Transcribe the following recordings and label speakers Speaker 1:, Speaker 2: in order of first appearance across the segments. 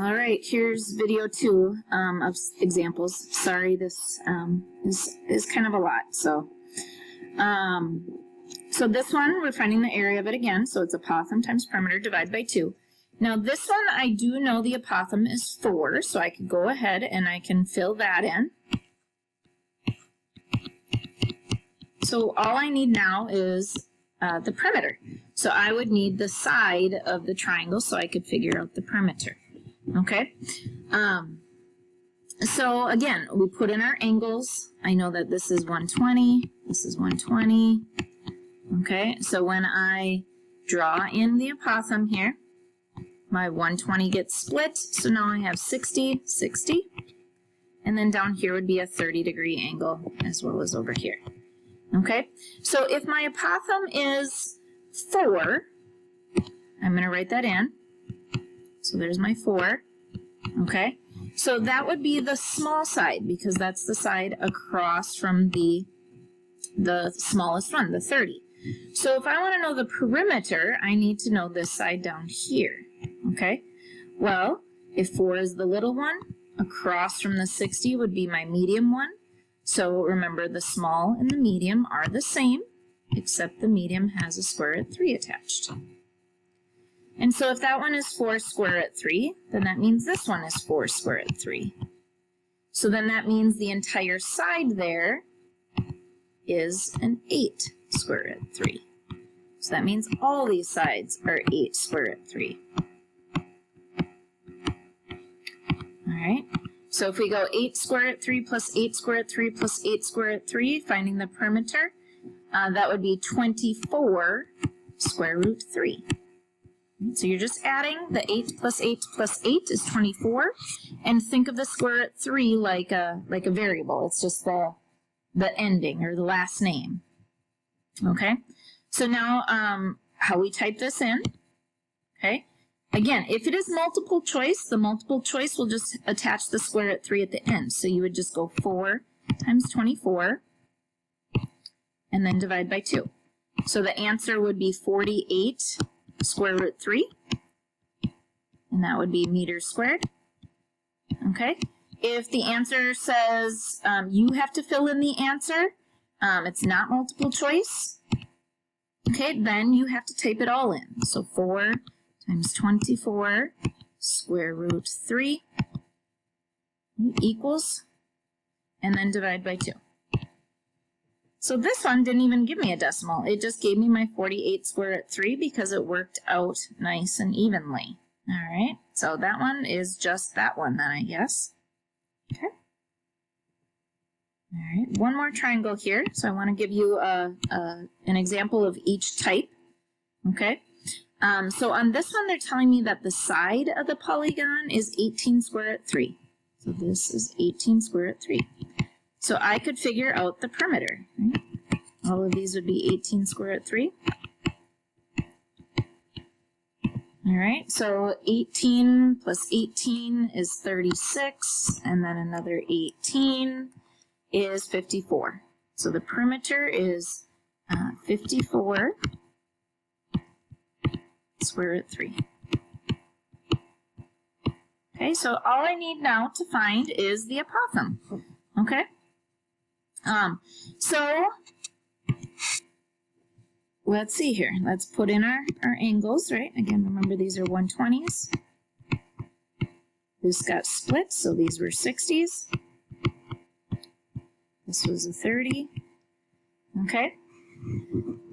Speaker 1: All right, here's video 2 of examples. Sorry, this is kind of a lot. So this one, we're finding the area of it again. So it's Apothem times perimeter divided by 2. Now this one, I do know the Apothem is 4, so I could go ahead and I can fill that in. So all I need now is the perimeter. So I would need the side of the triangle so I could figure out the perimeter. Okay, so again, we put in our angles. I know that this is 120, this is 120. Okay, so when I draw in the Apothem here, my 120 gets split, so now I have 60, 60. And then down here would be a 30-degree angle as well as over here. Okay, so if my Apothem is 4, I'm going to write that in. So there's my 4, okay? So that would be the small side because that's the side across from the smallest one, the 30. So if I want to know the perimeter, I need to know this side down here, okay? Well, if 4 is the little one, across from the 60 would be my medium one. So remember, the small and the medium are the same, except the medium has a square root 3 attached. And so if that one is 4 square root 3, then that means this one is 4 square root 3. So then that means the entire side there is an 8 square root 3. So that means all these sides are 8 square root 3. All right. So if we go 8 square root 3 plus 8 square root 3 plus 8 square root 3, finding the perimeter, that would be 24 square root 3. So you're just adding the 8 plus 8 plus 8 is 24, and think of the square root 3 like a variable. It's just the ending or the last name. Okay, so now how we type this in, okay? Again, if it is multiple choice, the multiple choice will just attach the square root 3 at the end. So you would just go 4 times 24 and then divide by 2. So the answer would be 48 square root 3, and that would be meters squared. Okay, if the answer says you have to fill in the answer, it's not multiple choice, okay, then you have to type it all in. So 4 times 24 square root 3 equals, and then divide by 2. So this one didn't even give me a decimal. It just gave me my 48 square root 3 because it worked out nice and evenly. All right, so that one is just that one then, I guess. Okay. All right, one more triangle here. So I want to give you an example of each type. Okay. So on this one, they're telling me that the side of the polygon is 18 square root 3. So this is 18 square root 3. So I could figure out the perimeter. Right? All of these would be 18 square root 3. All right, so 18 plus 18 is 36, and then another 18 is 54. So the perimeter is 54 square root 3. Okay, so all I need now to find is the Apothem. Okay? So let's see here. Let's put in our angles, right? Again, remember these are 120s. This got split, so these were 60s. This was a 30. Okay?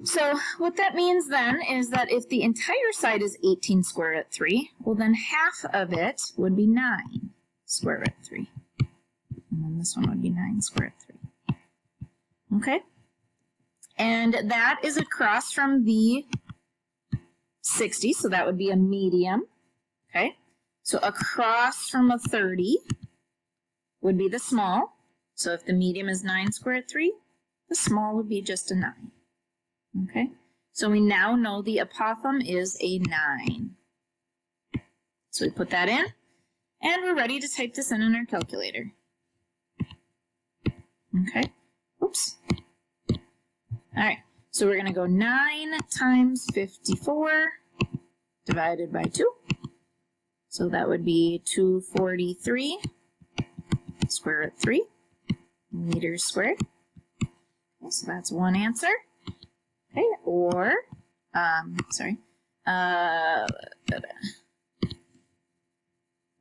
Speaker 1: So what that means then is that if the entire side is 18 square root 3, well then half of it would be 9 square root 3. And then this one would be 9 square root 3. Okay? And that is across from the 60, so that would be a medium. Okay? So across from a 30 would be the small. So if the medium is 9 square root 3, the small would be just a 9. Okay? So we now know the Apothem is a 9. So we put that in, and we're ready to type this in our calculator. Okay? Oops. All right, so we're going to go 9 times 54 divided by 2. So that would be 243 square root 3 meters squared. Okay, so that's one answer. Okay, or,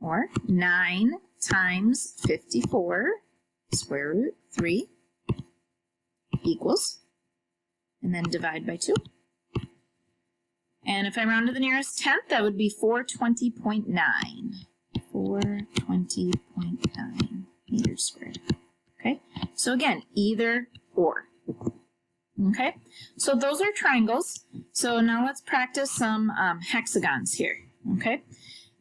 Speaker 1: or 9 times 54 square root 3 equals, and then divide by 2. And if I round to the nearest tenth, that would be 420.9. 420.9 meters squared. Okay, so again, either or. Okay, so those are triangles. So now let's practice some hexagons here. Okay,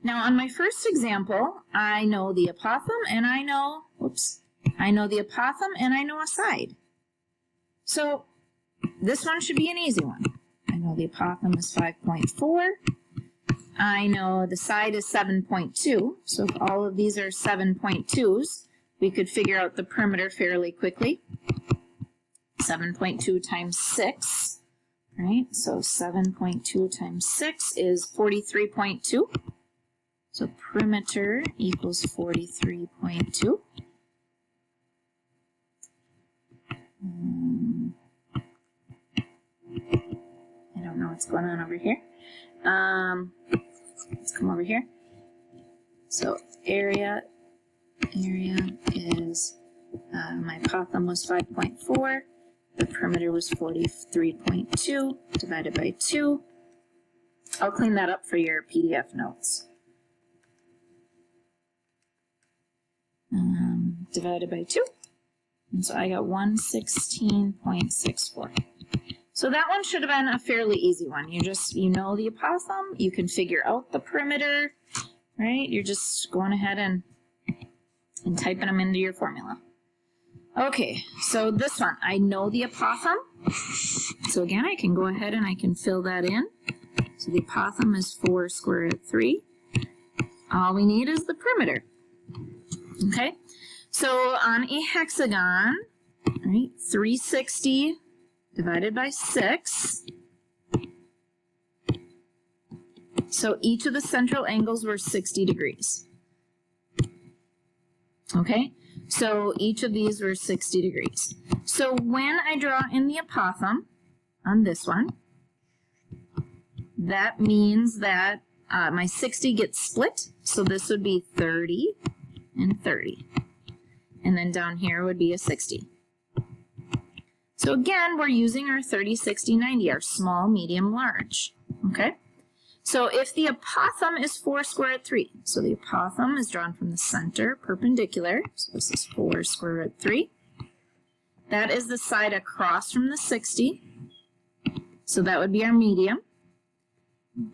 Speaker 1: now on my first example, I know the apothem and I know, I know the apothem and I know a side. So this one should be an easy one. I know the apothem is 5.4. I know the side is 7.2. So if all of these are 7.2s, we could figure out the perimeter fairly quickly. 7.2 times 6, right? So 7.2 times 6 is 43.2. So perimeter equals 43.2. I don't know what's going on over here. Let's come over here. So area is, my apothem was 5.4. The perimeter was 43.2 divided by 2. I'll clean that up for your PDF notes. Divided by 2. And so I got 116.64. So that one should have been a fairly easy one. You know the apothem, you can figure out the perimeter, right? You're just going ahead and typing them into your formula. Okay, so this one, I know the apothem. So again, I can go ahead and I can fill that in. So the apothem is 4 square root 3. All we need is the perimeter. Okay, so on a hexagon, right, 360 divided by 6. So each of the central angles were 60 degrees. Okay, so each of these were 60 degrees. So when I draw in the apothem on this one, that means that my 60 gets split. So this would be 30 and 30. And then down here would be a 60. So again, we're using our 30, 60, 90, our small, medium, large. Okay? So if the apothem is 4 square root 3, so the apothem is drawn from the center perpendicular, so this is 4 square root 3. That is the side across from the 60, so that would be our medium.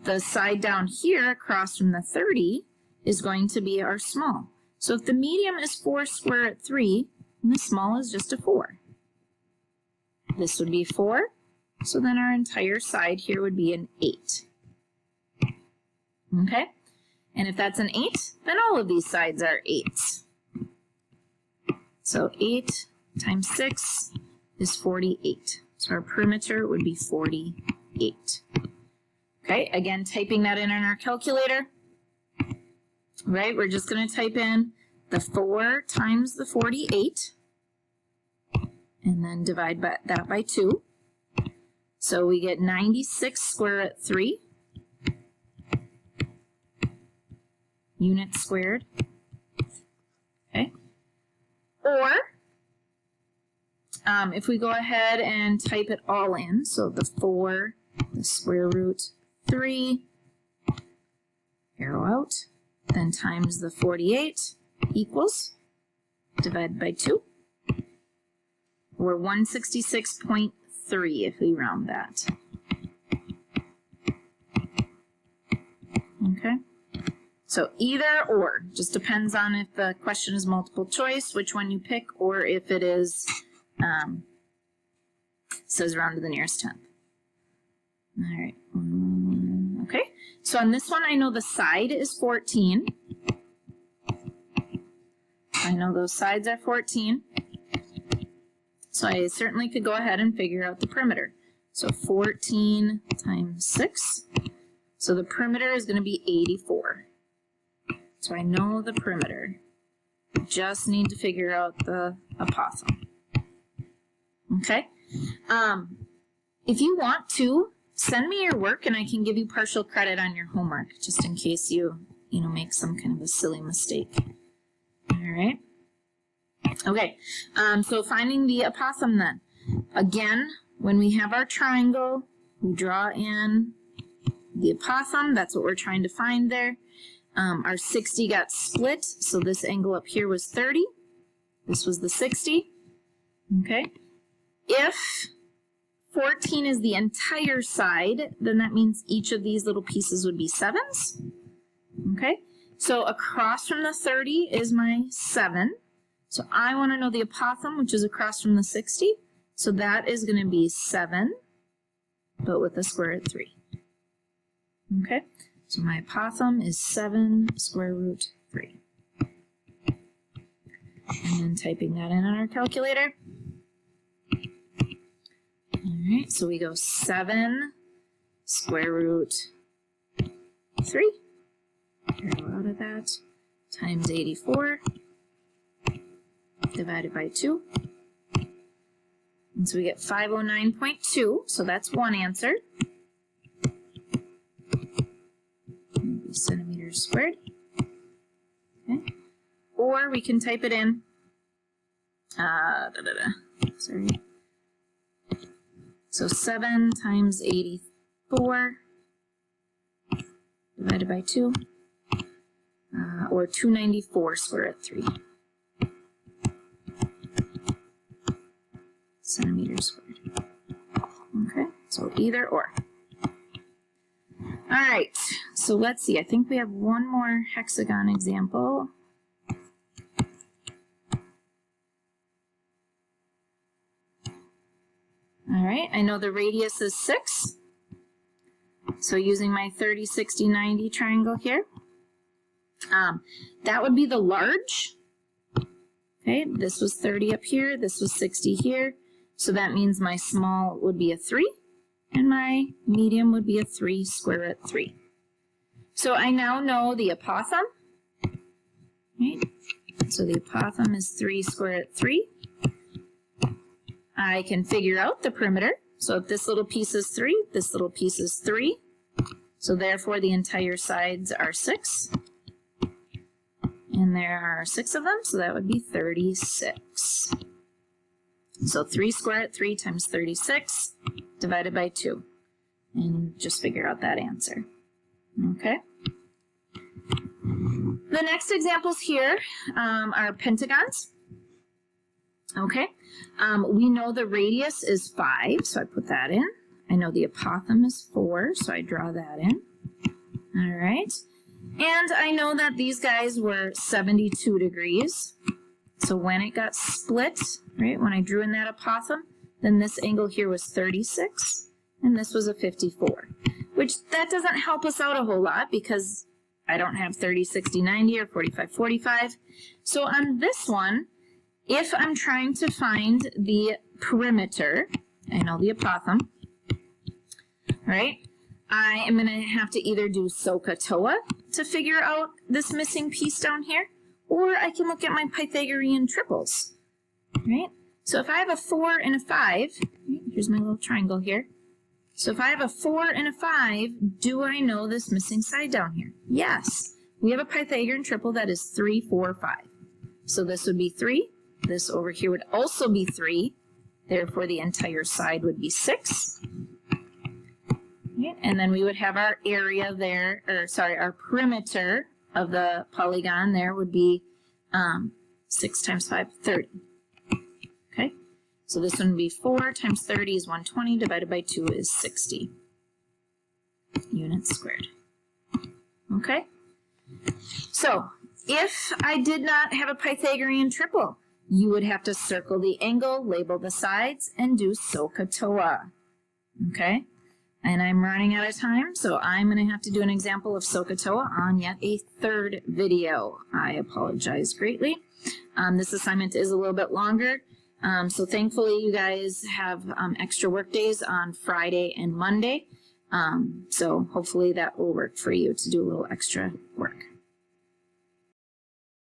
Speaker 1: The side down here across from the 30 is going to be our small. So if the medium is 4 square root 3, and the small is just a 4. This would be 4, so then our entire side here would be an 8. Okay, and if that's an 8, then all of these sides are 8s. So 8 times 6 is 48. So our perimeter would be 48. Okay, again, typing that in our calculator. Right, we're just going to type in the 4 times the 48, and then divide that by 2. So we get 96 square root 3. Units squared. Okay. Or if we go ahead and type it all in, so the 4, the square root 3, arrow out, then times the 48 equals, divided by 2, or 166.3 if we round that. Okay. So either or, just depends on if the question is multiple choice, which one you pick, or if it is, says round to the nearest tenth. All right, okay. So on this one, I know the side is 14. I know those sides are 14. So I certainly could go ahead and figure out the perimeter. So 14 times 6. So the perimeter is going to be 84. So I know the perimeter. Just need to figure out the opossum. Okay? If you want to, send me your work and I can give you partial credit on your homework, just in case you make some kind of a silly mistake. All right? Okay, so finding the opossum then. Again, when we have our triangle, we draw in the opossum. That's what we're trying to find there. Our 60 got split, so this angle up here was 30. This was the 60. Okay. If 14 is the entire side, then that means each of these little pieces would be 7s. Okay. So across from the 30 is my 7. So I want to know the opossum, which is across from the 60. So that is going to be 7, but with a square root 3. Okay. So my opossum is 7 square root 3. And then typing that in on our calculator. All right, so we go 7 square root 3. Arrow out of that. Times 84. Divided by 2. And so we get 509.2. So that's one answer. Centimeters squared. Okay. Or we can type it in. Sorry. So 7 times 84 divided by 2, or 294 square root 3 centimeters squared. Okay, so either or. All right, so let's see. I think we have one more hexagon example. All right, I know the radius is 6. So using my 30, 60, 90 triangle here, that would be the large. Okay, this was 30 up here, this was 60 here. So that means my small would be a 3. And my medium would be a 3 square root 3. So I now know the opossum. Right? So the opossum is 3 square root 3. I can figure out the perimeter. So if this little piece is 3, this little piece is 3. So therefore the entire sides are 6. And there are 6 of them, so that would be 36. So 3 square root 3 times 36 divided by 2. And just figure out that answer. Okay. The next examples here are pentagons. Okay. We know the radius is 5, so I put that in. I know the apothem is 4, so I draw that in. All right. And I know that these guys were 72 degrees. So when it got split, right, when I drew in that apothem, then this angle here was 36, and this was a 54, which that doesn't help us out a whole lot because I don't have 30, 60, 90, or 45, 45. So on this one, if I'm trying to find the perimeter, I know the apothem, right? I am going to have to either do SOHCAHTOA to figure out this missing piece down here, or I can look at my Pythagorean triples, right? So if I have a 4 and a 5, here's my little triangle here. So if I have a 4 and a 5, do I know this missing side down here? Yes. We have a Pythagorean triple that is 3, 4, 5. So this would be 3. This over here would also be 3. Therefore, the entire side would be 6. Okay. And then we would have our area there, or sorry, our perimeter of the polygon there would be 6 times 5, 30. Okay, so this one would be 4 times 30 is 120, divided by 2 is 60 units squared. Okay, so if I did not have a Pythagorean triple, you would have to circle the angle, label the sides, and do SOHCAHTOA. Okay, and I'm running out of time, so I'm going to have to do an example of SOHCAHTOA on yet a third video. I apologize greatly. This assignment is a little bit longer. So thankfully you guys have extra work days on Friday and Monday. So hopefully that will work for you to do a little extra work.